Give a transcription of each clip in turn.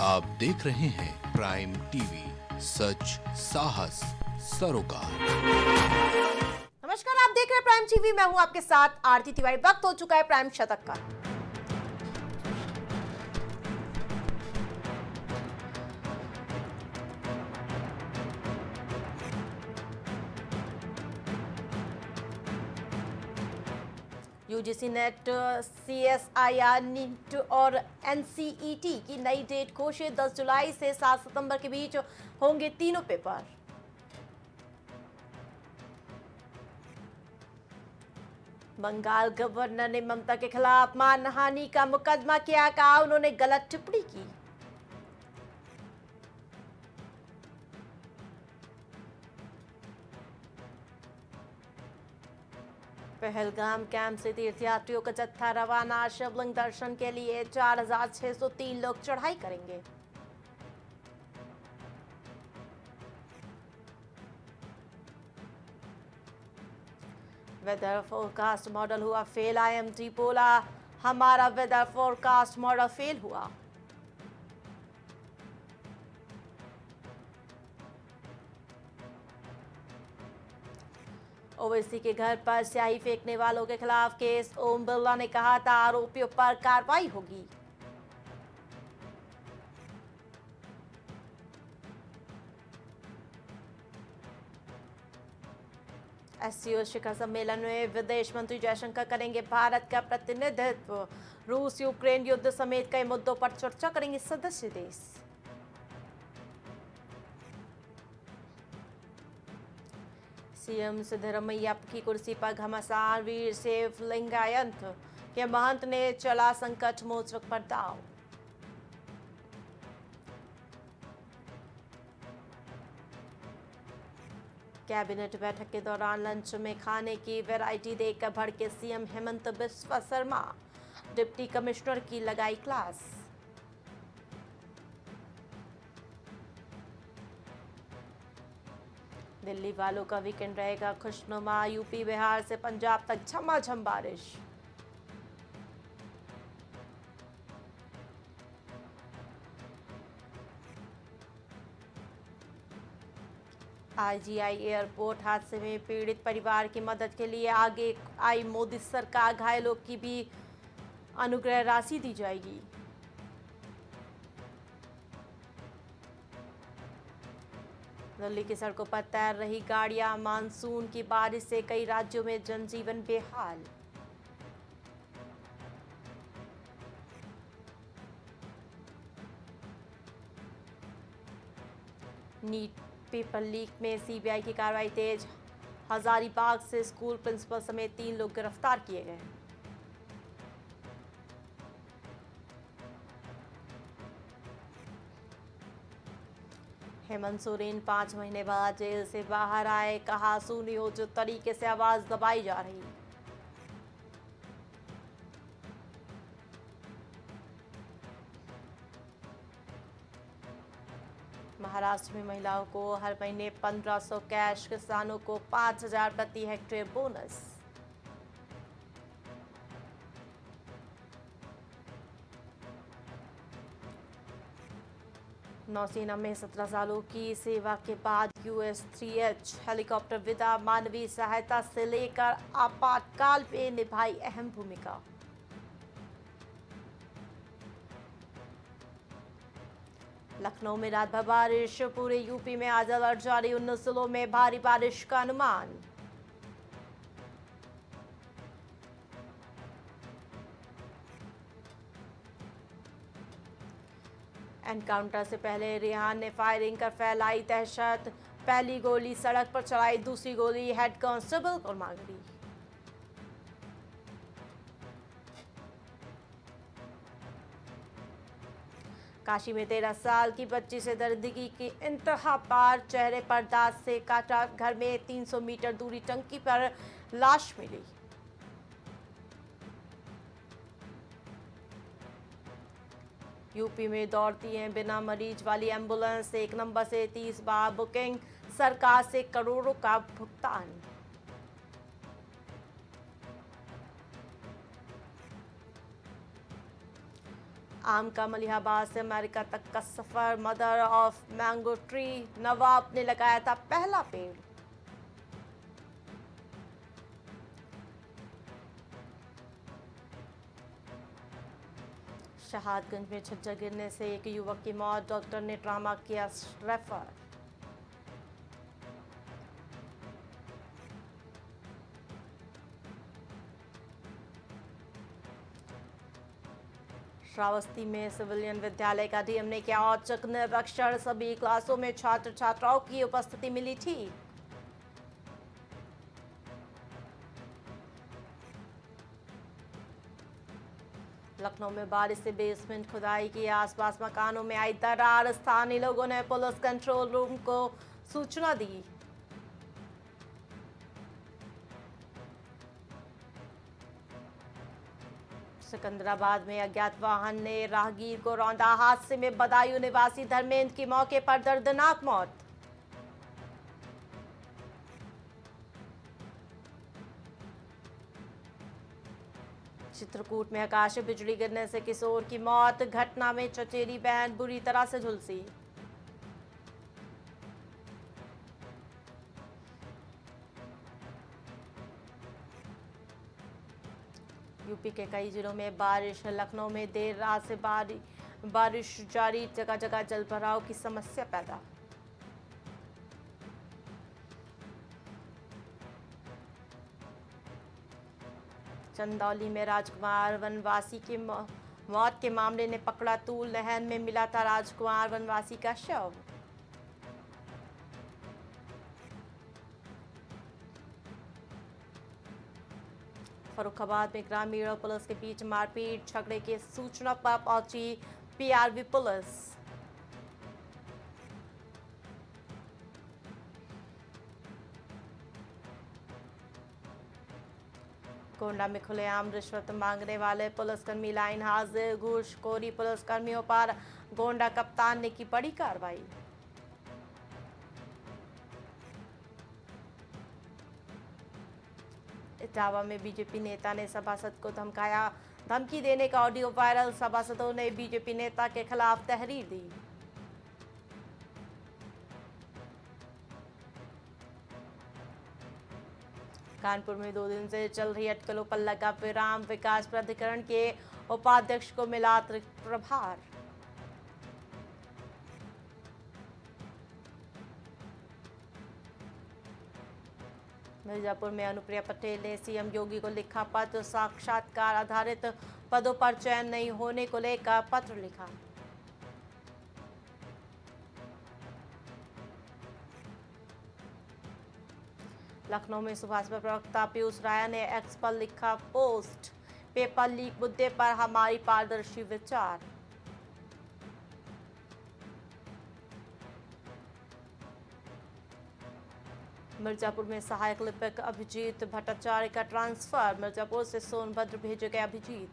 आप देख रहे हैं प्राइम टीवी, सच साहस सरोकार। नमस्कार, आप देख रहे हैं प्राइम टीवी। मैं हूं आपके साथ आरती तिवारी। वक्त हो चुका है प्राइम शतक का। यूजीसी नेट, सीएसआईआर, नीट और एनसीईटी की नई डेट घोषित। 10 जुलाई से 7 सितंबर के बीच होंगे तीनों पेपर। बंगाल गवर्नर ने ममता के खिलाफ मानहानि का मुकदमा किया, कहा उन्होंने गलत टिप्पणी की। पहलगाम कैंप से तीर्थयात्रियों का जत्था रवाना। शिवलिंग दर्शन के लिए 4,603 लोग चढ़ाई करेंगे। वेदर फोरकास्ट मॉडल हुआ फेल। आईएमडी बोला, हमारा वेदर फोरकास्ट मॉडल फेल हुआ। ओवैसी के घर पर स्याही फेंकने वालों के खिलाफ केस। ओम बिरला ने कहा था आरोपियों पर कार्रवाई होगी। एससीओ शिखर सम्मेलन में विदेश मंत्री जयशंकर करेंगे भारत का प्रतिनिधित्व। रूस यूक्रेन युद्ध समेत कई मुद्दों पर चर्चा करेंगे सदस्य देश। सीएम सिद्धरमैया की कुर्सी पर घमासान। वीर सेव लिंगायत के महंत ने चला संकट मोचक पर दाव। कैबिनेट बैठक के दौरान लंच में खाने की वैरायटी देखकर भड़के CM Hemant Biswa Sharma. Deputy commissioner की लगाई क्लास। दिल्ली वालों का वीकेंड रहेगा खुशनुमा। यूपी बिहार से पंजाब तक झमाझम बारिश। आईजीआई एयरपोर्ट हादसे में पीड़ित परिवार की मदद के लिए आगे आई मोदी सरकार। घायलों की भी अनुग्रह राशि दी जाएगी। दिल्ली की सड़कों पर तैर रही गाड़ियां। मानसून की बारिश से कई राज्यों में जनजीवन बेहाल। नीट पेपर लीक में सीबीआई की कार्रवाई तेज। हजारीबाग से स्कूल प्रिंसिपल समेत 3 लोग गिरफ्तार किए गए। हेमंत सोरेन 5 महीने बाद जेल से बाहर आए। कहा सुनियोजित तरीके से आवाज दबाई जा रही। महाराष्ट्र में महिलाओं को हर महीने 1500 कैश, किसानों को 5,000 प्रति हेक्टेयर बोनस। नौसेना में 17 सालों की सेवा के बाद US-3H हेलीकॉप्टर विदा। मानवीय सहायता से लेकर आपातकाल में निभाई अहम भूमिका। लखनऊ में रात भर बारिश। पूरे यूपी में आज अलर्ट जारी। 19 जिलों में भारी बारिश का अनुमान। एनकाउंटर से पहले रेहान ने फायरिंग कर फैलाई दहशत। पहली गोली सड़क पर चलाई, दूसरी गोली हेड कांस्टेबल को मार दी। काशी में 13 साल की बच्ची से दरिंदगी की इंतहा पार। चेहरे पर दांत से काटा। घर में 300 मीटर दूरी टंकी पर लाश मिली। यूपी में दौड़ती हैं बिना मरीज वाली एम्बुलेंस। 1 नंबर से 30 बार बुकिंग। सरकार से करोड़ों का भुगतान। आम का मलिहाबाद से अमेरिका तक का सफर, मदर ऑफ मैंगो ट्री, नवाब ने लगाया था पहला पेड़। शहादगंज में छज्जा गिरने से एक युवक की मौत, डॉक्टर ने ट्रामा किया रेफर। श्रावस्ती में सिविलियन विद्यालय का डीएम ने किया औचक निरीक्षण, सभी क्लासों में छात्र छात्राओं की उपस्थिति मिली थी। लखनऊ में बारिश से बेसमेंट खुदाई की, आसपास मकानों में आई दरार, स्थानीय लोगों ने पुलिस कंट्रोल रूम को सूचना दी। सिकंदराबाद में अज्ञात वाहन ने राहगीर को रौंदा, हादसे में बदायूं निवासी धर्मेंद्र की मौके पर दर्दनाक मौत। चित्रकूट में आकाशीय बिजली गिरने से किशोर की मौत, घटना में चचेरी बहन बुरी तरह से झुलसी। यूपी के कई जिलों में बारिश, लखनऊ में देर रात से बारिश जारी, जगह जगह जल भराव की समस्या पैदा। चंदौली में राजकुमार वनवासी की मौत के मामले ने पकड़ा तूल, नहर में मिला था राजकुमार वनवासी का शव। फर्रुखाबाद में ग्रामीण और पुलिस के बीच मारपीट, झगड़े की सूचना पर पहुंची पीआरवी पुलिस। गोंडा में खुलेआम रिश्वत मांगने वाले पुलिसकर्मी लाइन हाजिर, घूसखोरी पुलिसकर्मियों पर गोंडा कप्तान ने की बड़ी कार्रवाई। इटावा में बीजेपी नेता ने सभासद को धमकाया, धमकी देने का ऑडियो वायरल, सभासदों ने बीजेपी नेता के खिलाफ तहरीर दी। कानपुर में 2 दिन से चल रही अटकलों पर लगा विराम, विकास प्राधिकरण के उपाध्यक्ष को मिला अतिरिक्त प्रभार। मिर्जापुर में अनुप्रिया पटेल ने सीएम योगी को लिखा पत्र, साक्षात्कार आधारित पदों पर चयन नहीं होने को लेकर पत्र लिखा। लखनऊ में सुभाष प्रवक्ता पीयूष राय ने एक्स पर लिखा पोस्ट, पेपर लीक मुद्दे पर हमारी पारदर्शी विचार। मिर्जापुर में सहायक लिपिक अभिजीत भट्टाचार्य का ट्रांसफर, मिर्जापुर से सोनभद्र भेजे गए अभिजीत।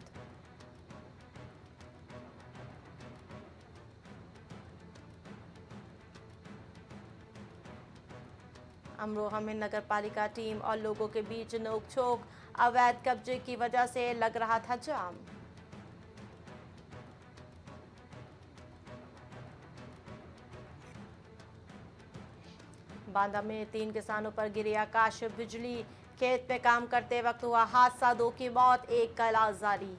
अमरोहा में नगर पालिका टीम और लोगों के बीच नोकझोंक, अवैध कब्जे की वजह से लग रहा था जाम। बांदा में 3 किसानों पर गिरी आकाशीय बिजली, खेत में काम करते वक्त हुआ हादसा, 2 की मौत, 1 का इलाज जारी।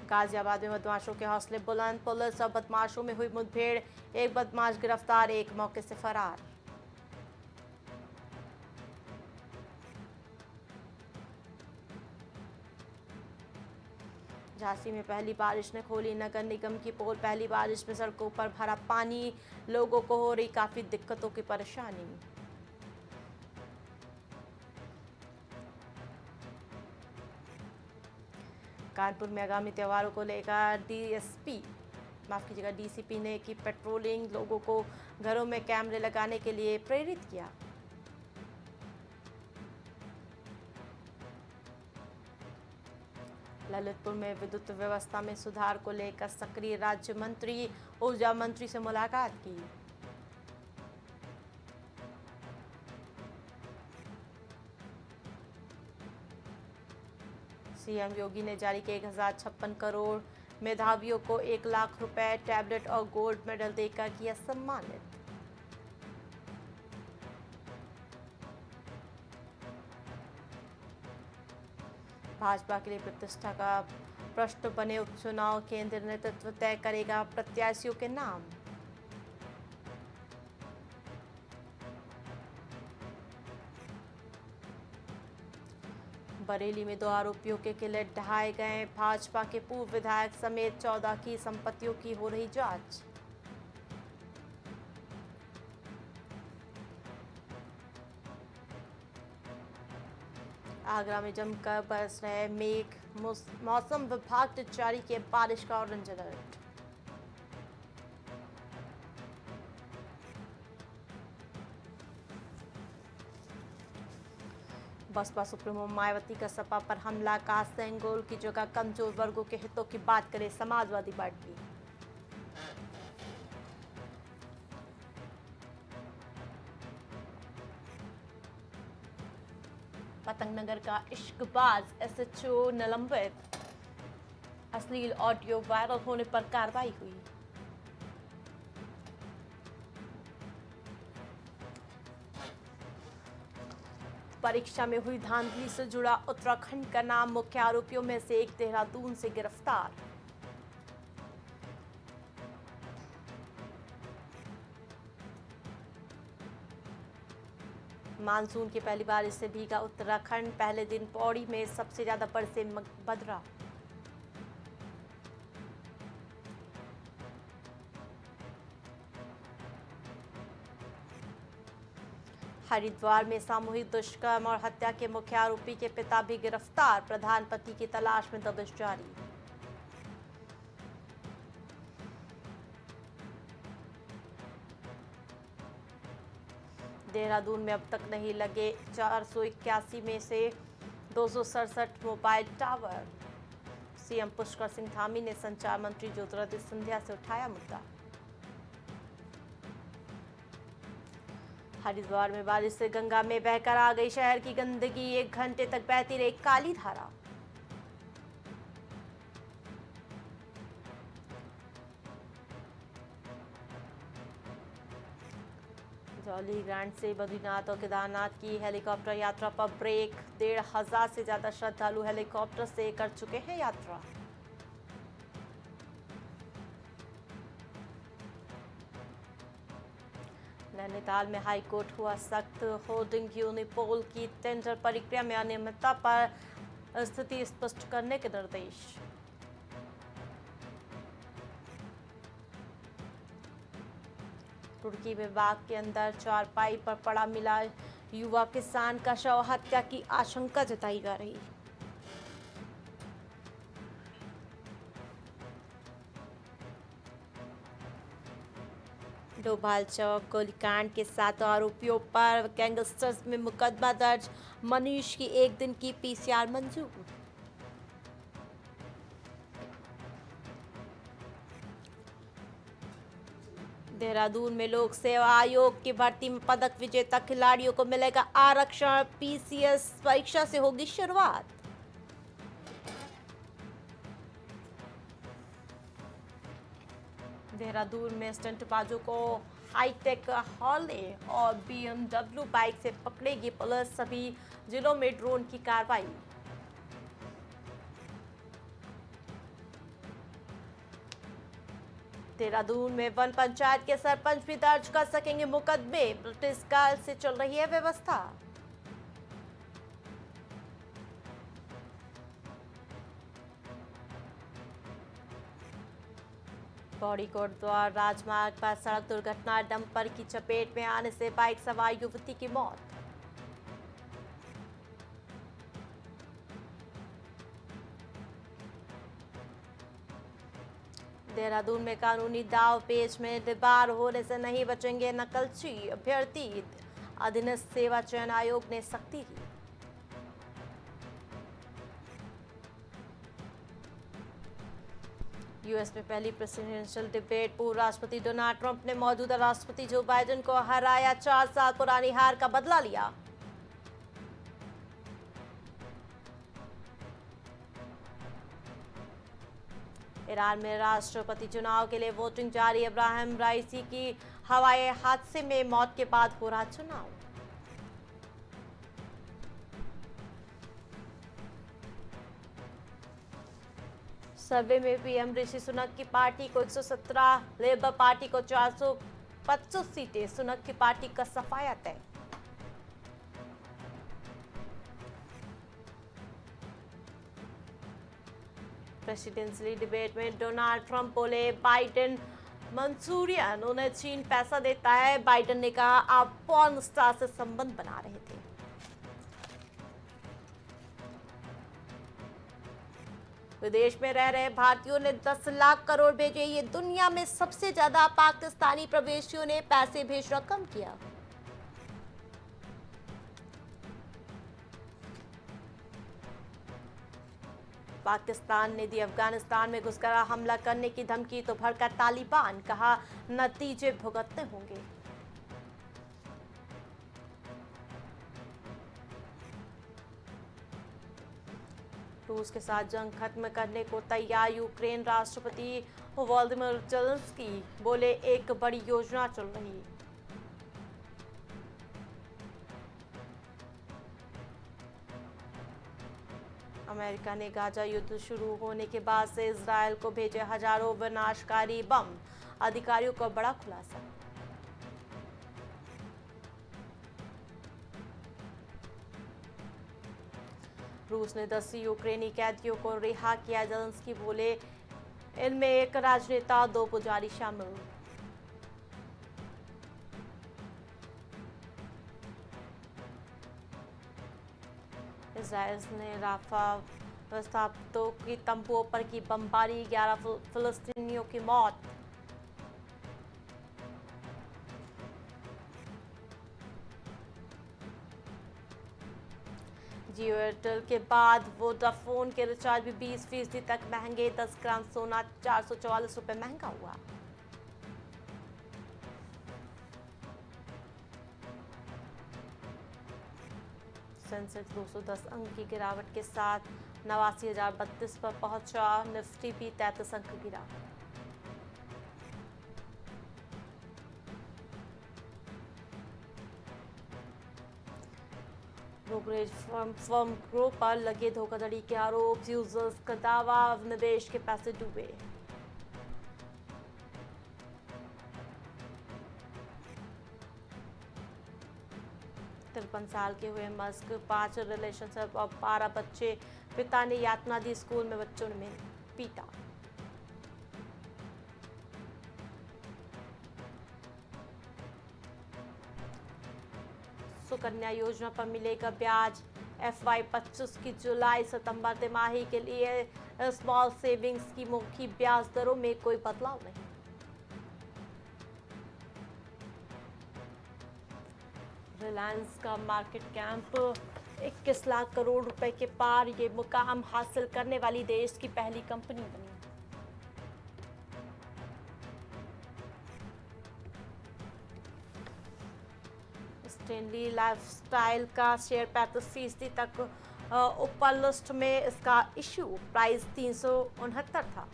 गाजियाबाद में बदमाशों के हौसले बुलंद, पुलिस और बदमाशों में हुई मुठभेड़, 1 बदमाश गिरफ्तार, 1 मौके से फरार। झांसी में पहली बारिश ने खोली नगर निगम की पोल, पहली बारिश में सड़कों पर भरा पानी, लोगों को हो रही काफी दिक्कतों की परेशानी। कानपुर में आगामी त्योहारों को लेकर डीसीपी ने की पेट्रोलिंग, लोगों को घरों में कैमरे लगाने के लिए प्रेरित किया। ललितपुर में विद्युत व्यवस्था में सुधार को लेकर सक्रिय राज्य मंत्री, ऊर्जा मंत्री से मुलाकात की। सीएम योगी ने जारी किए 1056 करोड़ मेधावियों को 1 लाख रुपए, टैबलेट और गोल्ड मेडल देकर किया सम्मानित। भाजपा के लिए प्रतिष्ठा का प्रश्न बने उपचुनाव, केंद्रीय नेतृत्व तय करेगा प्रत्याशियों के नाम। बरेली में 2 आरोपियों के किले ढहाए गए, भाजपा के पूर्व विधायक समेत 14 की संपत्तियों की हो रही जांच। आगरा में जमकर बरस रहे मेघ, मौसम विभाग ने जारी किए बारिश का orange alert. BSP supremo Mayawati का सपा पर हमला, कहा सेंगोल की जगह कमजोर वर्गों के हितों की बात करे समाजवादी पार्टी। पतंगनगर का इश्कबाज एसएचओ निलंबित, अश्लील ऑडियो वायरल होने पर कार्रवाई हुई। परीक्षा में हुई धांधली से जुड़ा उत्तराखंड का नाम, मुख्य आरोपियों में से एक देहरादून से गिरफ्तार। मानसून की पहली बारिश से भीगा उत्तराखंड, पहले दिन पौड़ी में सबसे ज्यादा बरसे बदरा। हरिद्वार में सामूहिक दुष्कर्म और हत्या के मुख्य आरोपी के पिता भी गिरफ्तार, प्रधान पति की तलाश में दबिश जारी। देहरादून में अब तक नहीं लगे 481 में से 267 mobile tower, CM Pushkar Singh Dhami ने संचार मंत्री ज्योतिरादित्य सिंधिया से उठाया मुद्दा। हरिद्वार में बारिश से गंगा में बहकर आ गई शहर की गंदगी, 1 घंटे तक बहती रही काली धारा। जौली ग्रांड से बद्रीनाथ और केदारनाथ की हेलीकॉप्टर यात्रा पर ब्रेक, 1,500 से ज्यादा श्रद्धालु हेलीकॉप्टर से कर चुके हैं यात्रा। नैनीताल में हाईकोर्ट हुआ सख्त, होर्डिंग यूनिपोल की टेंडर प्रक्रिया में अनियमितता पर स्थिति स्पष्ट करने के निर्देश। तुर्की में बाग के अंदर चारपाई पर पड़ा मिला युवा किसान का शव, हत्या की आशंका जताई जा रही। डोभाल चौक गोलीकांड के 7 आरोपियों पर गैंगस्टर्स में मुकदमा दर्ज, मनीष की 1 दिन की पीसीआर मंजूर। देहरादून में लोक सेवा आयोग की भर्ती में पदक विजेता खिलाड़ियों को मिलेगा आरक्षण, पीसीएस परीक्षा से होगी शुरुआत। देहरादून में स्टंटबाजों को हाईटेक हॉले और बीएमडब्ल्यू बाइक से पकड़ेगी पुलिस, सभी जिलों में ड्रोन की कार्रवाई। देहरादून में वन पंचायत के सरपंच भी दर्ज कर सकेंगे मुकदमे, ब्रिटिश काल से चल रही है व्यवस्था। पौड़ी कोटद्वार राजमार्ग पर सड़क दुर्घटना, डंपर की चपेट में आने से बाइक सवार युवती की मौत। देहरादून में कानूनी दाव पेच में दीवार होने से नहीं बचेंगे नकलची अभ्यर्थी, अधीनस्थ सेवा चयन आयोग ने सख्ती की। यूएस में पहली प्रेसिडेंशियल डिबेट, पूर्व राष्ट्रपति डोनाल्ड ट्रंप ने मौजूदा राष्ट्रपति जो बाइडेन को हराया, 4 साल पुरानी हार का बदला लिया। ईरान में राष्ट्रपति चुनाव के लिए वोटिंग जारी। इब्राहिम राइसी की हवाई हादसे में मौत के बाद हो रहा चुनाव। सर्वे में पीएम ऋषि सुनक की पार्टी को 117, लेबर पार्टी को 425 सीटें। सुनक की पार्टी का सफाया तय। प्रेसिडेंशियल डिबेट में डोनाल्ड ट्रंप बोले बाइडेन मंचूरियन उन्हें चीन पैसा देता है। बाइडेन ने कहा आप पॉर्न स्टार से संबंध बना रहे थे। विदेश में रह रहे भारतीयों ने 10 लाख करोड़ भेजे। ये दुनिया में सबसे ज्यादा पाकिस्तानी प्रवासियों ने पैसे भेजना कम किया। पाकिस्तान ने दी अफगानिस्तान में घुसकर हमला करने की धमकी तो भड़का तालिबान। कहा नतीजे भुगतने होंगे। रूस के साथ जंग खत्म करने को तैयार यूक्रेन राष्ट्रपति वोलोदिमीर ज़ेलेंस्की बोले एक बड़ी योजना चल रही है। अमेरिका ने गाजा युद्ध शुरू होने के बाद से इजरायल को भेजे हजारों विनाशकारी बम। अधिकारियों का बड़ा खुलासा। रूस ने 10 यूक्रेनी कैदियों को रिहा किया। ज़ेलेंस्की बोले इनमें एक राजनेता, 2 पुजारी शामिल। इजरायल ने राफा विस्थापितों की तंबुओं पर की बमबारी। 11 फिलिस्तीनियों की मौत। जियो एयरटेल के बाद वोडाफोन के रिचार्ज भी 20% तक महंगे। 10 ग्राम सोना 444 रुपए महंगा हुआ। सेंसेक्स 210 अंक की गिरावट के साथ 89,032 पर पहुंचा। निफ्टी भी 33 अंक गिरा। ब्रोकरेज फर्म ग्रुप पर लगे धोखाधड़ी के आरोप। यूजर्स का दावा निवेश के पैसे डूबे। तिरपन साल के हुए मस्क। 5 रिलेशनशिप और 12 बच्चे। पिता ने यातना दी। स्कूल में बच्चों ने पीटा। सुकन्या योजना पर मिलेगा ब्याज। FY25 की जुलाई सितंबर तिमाही के लिए स्मॉल सेविंग्स स्कीमों की ब्याज दरों में कोई बदलाव नहीं। रिलायंस का मार्केट कैप 21 लाख करोड़ रुपए के पार। ये मुकाम हासिल करने वाली देश की पहली कंपनी बनी। स्टैनली लाइफस्टाइल का शेयर 35% तक ऊपर लिस्ट में। इसका इश्यू प्राइस 369 था।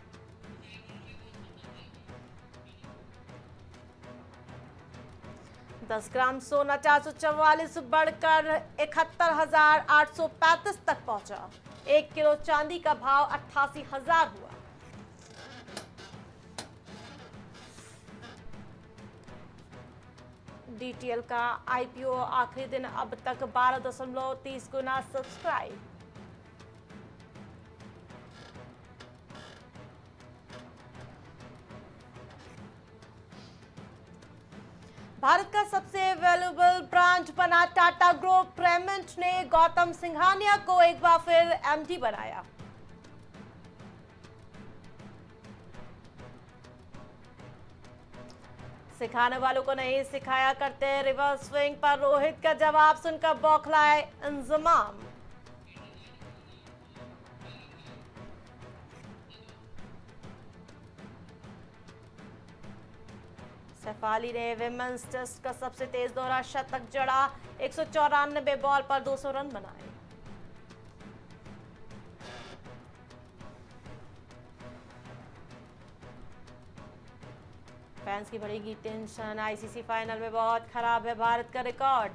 दस ग्राम सोना 444 बढ़कर 71,835 तक पहुंचा। 1 किलो चांदी का भाव 88,000 हुआ। DTL का IPO आखिरी दिन अब तक 12.30 गुना सब्सक्राइब। भारत का सबसे वैल्यूएबल ब्रांड बना टाटा ग्रुप। रेमंड ने गौतम सिंघानिया को एक बार फिर MD बनाया। सिखाने वालों को नहीं सिखाया करते। रिवर्स स्विंग पर रोहित का जवाब सुनकर बौखलाए इंजमाम। शेफाली ने विमेंस टेस्ट का सबसे तेज दोहरा शतक जड़ा। 194 बॉल पर 200 रन बनाए। फैंस की बढ़ेगी टेंशन, आईसीसी फाइनल में बहुत खराब है भारत का रिकॉर्ड।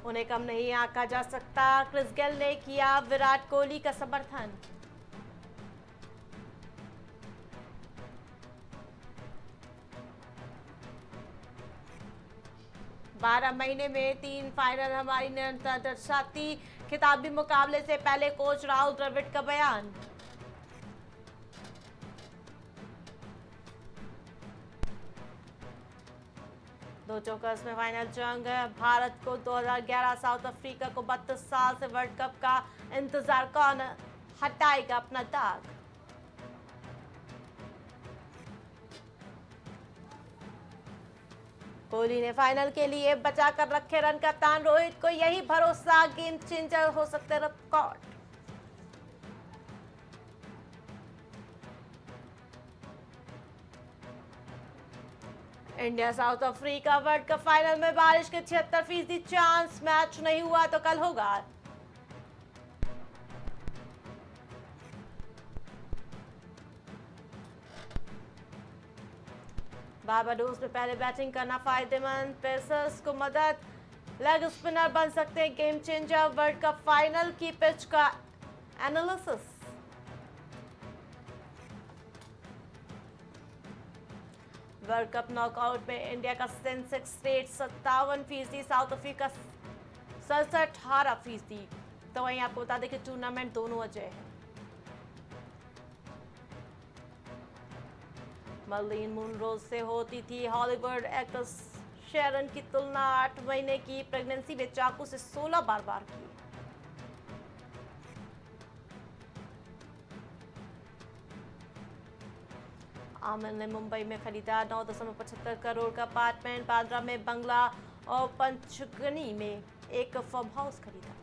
उन्हें कम नहीं आंका जा सकता, क्रिस गेल ने किया विराट कोहली का समर्थन। बारह महीने में 3 फाइनल हमारी निरंतरता दर्शाती, खिताबी मुकाबले से पहले कोच राहुल द्रविड़ का बयान। दो चौकस में फाइनल जंग, भारत को 2011, साउथ अफ्रीका को 32 साल से वर्ल्ड कप का इंतजार, कौन हटाएगा अपना दाग। कोहली ने फाइनल के लिए बचा कर रखे रन का तान, रोहित को यही भरोसा, गेम चेंजर हो सकते record. India south Africa world cup final में बारिश के 76% चांस, मैच नहीं हुआ तो कल होगा। बारबाडोस में पहले बैटिंग करना फायदेमंद, पेसर्स को मदद, लेग स्पिनर बन सकते हैं game changer. World cup final की पिच का एनालिसिस। वर्ल्ड कप नॉकआउट में इंडिया का सेंसेक्स रेट 57%, साउथ अफ्रीका 67-18%। तो वहीं आपको बता दें कि टूर्नामेंट दोनों अजय है। मर्लिन मुनरोज से होती थी हॉलीवुड एक्ट्रेस शेरन की तुलना, 8 महीने की प्रेगनेंसी में चाकू से 16 बार की। आमिर ने मुंबई में खरीदा 9.75 करोड़ का अपार्टमेंट, बांद्रा में बंगला और पंचगनी में एक फार्म हाउस खरीदा।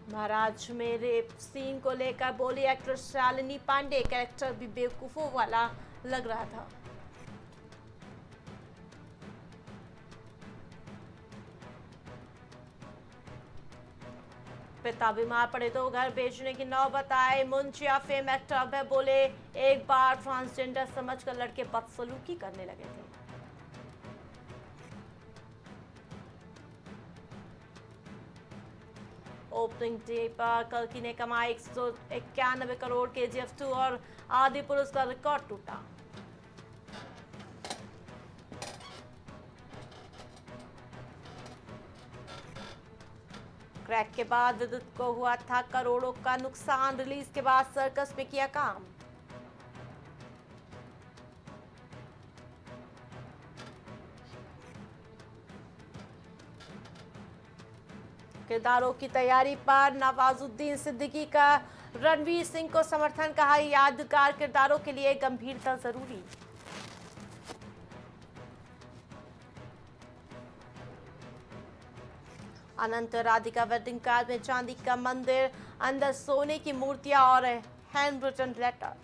महाराज में रेप सीन को लेकर बोली एक्ट्रेस शालिनी पांडे, कैरेक्टर भी बेवकूफों वाला लग रहा था। पिता बीमार पड़े तो घर बेचने की नौबत आए, मुंशिया फेम एक्टर अभय बोले एक बार ट्रांसजेंडर समझकर लड़के बदसलूकी करने लगे थे। ओपनिंग डे पर कल्कि ने कमाई 191 करोड़, KGF 2 और आदि पुरुष का रिकॉर्ड टूटा। क्रैक के बाद विद्युत को हुआ था करोड़ों का नुकसान, रिलीज के बाद सर्कस में किया काम। किरदारों की तैयारी पर नवाजुद्दीन सिद्दीकी का रणवीर सिंह को समर्थन, कहा यादगार किरदारों के लिए गंभीरता जरूरी। अनंत राधिका वेडिंग कार्ड में चांदी का मंदिर, अंदर सोने की मूर्तियां और हैंड रिटन लेटर।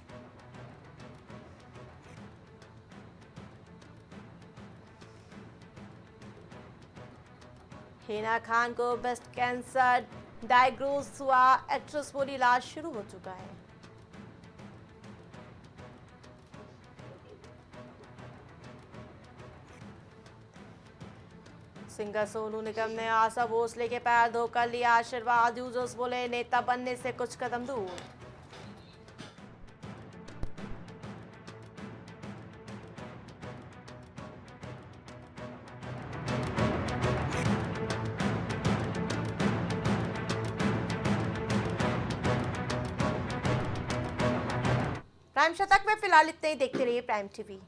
हिना खान को ब्रेस्ट कैंसर डायग्नोज हुआ, एक्ट्रेस बोली इलाज शुरू हो चुका है। सिंगर सोनू निगम ने आशा भोसले के पैर धोकर लिया आशीर्वाद, यूजर्स बोले नेता बनने से कुछ कदम दूर। प्राइम शतक में फिलहाल इतने ही, देखते रहिए प्राइम टीवी।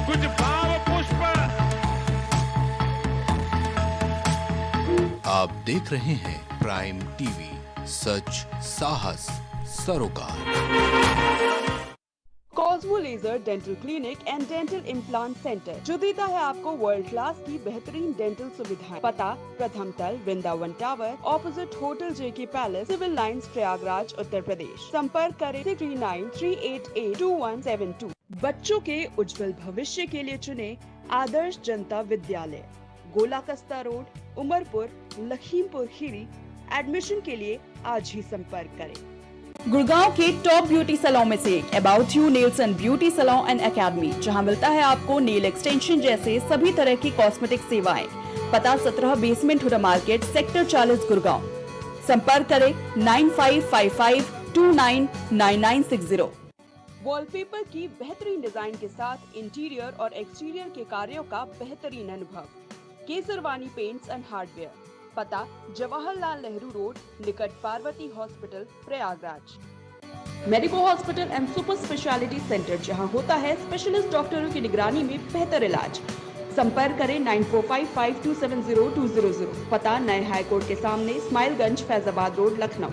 कुछ भाव पुष्प। आप देख रहे हैं प्राइम टीवी, सच साहस सरोकार। कौन cosmo laser dental clinic and dental implant centre, जो देता है आपको वर्ल्ड क्लास की बेहतरीन डेंटल सुविधाएं। पता प्रथम तल, Vrindavan tower, opposite hotel JK palace, civil lines, Prayagraj, Uttar Pradesh. संपर्क करें 6938882172। बच्चों के उज्जवल भविष्य के लिए चुने आदर्श जनता विद्यालय, गोला कस्ता रोड, उमरपुर, लखीमपुर खीरी। एडमिशन के लिए आज ही संपर्क करें। गुड़गांव के टॉप ब्यूटी सैलून में से एक about you nails and beauty salon and academy, जहां मिलता है आपको नेल एक्सटेंशन जैसे सभी तरह की कॉस्मेटिक सेवाएं। पता 17 basement Huda market, sector 40, Gurgaon. संपर्क करें 9555299960। वॉलपेपर की बेहतरीन डिजाइन के साथ इंटीरियर और एक्सटीरियर के कार्यों का बेहतरीन अनुभव। Kesarwani paints and hardware. पता जवाहरलाल नेहरू रोड, निकट Parvati hospital, Prayagraj. Medico hospital and super speciality centre, जहां होता है स्पेशलिस्ट डॉक्टरों की निगरानी में बेहतर इलाज। संपर्क करें 9455270200। पता नए हाईकोर्ट के सामने, स्माइलगंज, फैजाबाद रोड, लखनऊ।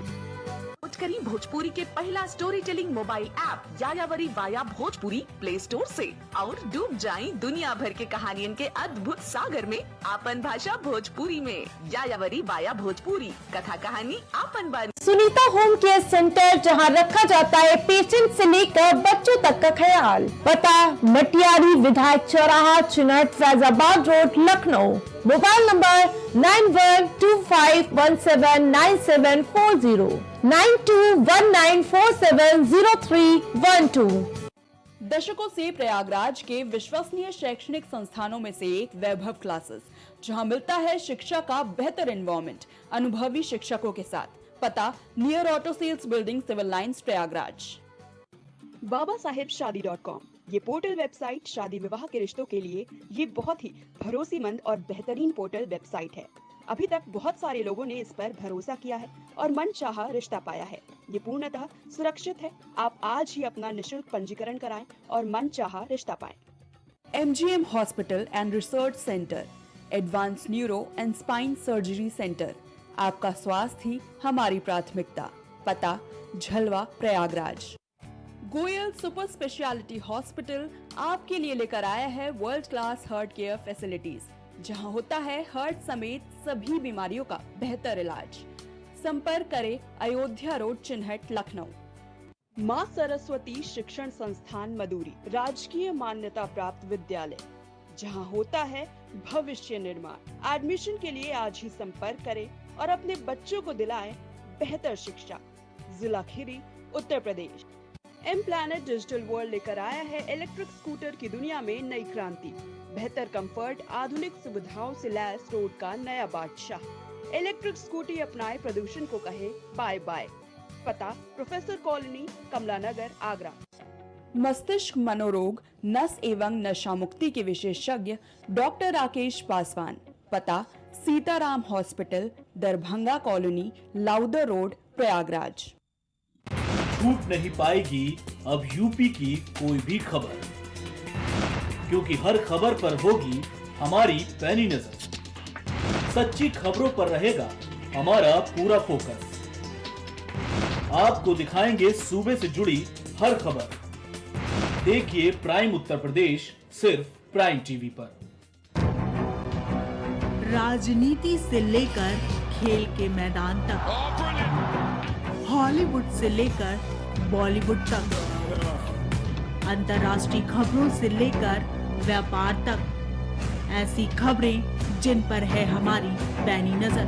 करी भोजपुरी के पहला story telling mobile app यायावरी via Bhojpuri play store से, और डूब जाएं दुनिया भर के कहानियन के अद्भुत सागर में आपन भाषा भोजपुरी में। यायावरी वाया भोजपुरी, कथा कहानी आपन बानी। सुनीता होम केयर सेंटर, जहां रखा जाता है पेशेंट से लेकर बच्चों तक का ख्याल। पता मटियारी विधायक चौराहा, Chinhat, Faizabad road, Lucknow. Mobile number 9125179740, 9219470312। दशकों से प्रयागराज के विश्वसनीय शैक्षणिक संस्थानों में से एक वैभव क्लासेस, जहां मिलता है शिक्षा का बेहतर एनवायरनमेंट अनुभवी शिक्षकों के साथ। पता near auto sales building, civil lines, Prayagraj. babasahebshadi.com, ये पोर्टल वेबसाइट शादी विवाह के रिश्तों के लिए ये बहुत ही भरोसेमंद और बेहतरीन पोर्टल वेबसाइट है। अभी तक बहुत सारे लोगों ने इस पर भरोसा किया है और मनचाहा रिश्ता पाया है। ये पूर्णतः सुरक्षित है। आप आज ही अपना निशुल्क पंजीकरण कराएं और मनचाहा रिश्ता पाएं। MGM hospital and research centre, advance neuro and spine surgery centre. आपका स्वास्थ्य ही हमारी प्राथमिकता। पता Jhalwa, Prayagraj. Goyal super speciality hospital आपके लिए लेकर आया है world class heart care facilities, जहां होता है हार्ट समेत सभी बीमारियों का बेहतर इलाज। संपर्क करें अयोध्या रोड, चिन्हट, लखनऊ। माँ सरस्वती शिक्षण संस्थान मदुरी, राजकीय मान्यता प्राप्त विद्यालय, जहां होता है भविष्य निर्माण। एडमिशन के लिए आज ही संपर्क करें और अपने बच्चों को दिलाएं बेहतर शिक्षा। जिला Kheri, Uttar Pradesh. M planet digital world लेकर आया है इलेक्ट्रिक स्कूटर की दुनिया में नई क्रांति। बेहतर कंफर्ट, आधुनिक सुविधाओं से लैस रोड का नया बादशाह। इलेक्ट्रिक स्कूटी अपनाए, प्रदूषण को कहे बाय बाय। पता प्रोफेसर कॉलोनी, कमला नगर, आगरा। मस्तिष्क मनोरोग, नस एवं नशा मुक्ति के विशेषज्ञ डॉक्टर राकेश पासवान। पता Sitaram hospital, Darbhanga colony, Lowther road, Prayagraj. छूट नहीं पाएगी अब यूपी की कोई भी खबर, क्योंकि हर खबर पर होगी हमारी पैनी नजर। सच्ची खबरों पर रहेगा हमारा पूरा फोकस। आपको दिखाएंगे सूबे से जुड़ी हर खबर। देखिए प्राइम उत्तर प्रदेश, सिर्फ प्राइम टीवी पर। राजनीति से लेकर खेल के मैदान तक, हॉलीवुड से लेकर बॉलीवुड तक, अंतर्राष्ट्रीय खबरों से लेकर व्यापार तक, ऐसी खबरें जिन पर है हमारी पैनी नजर।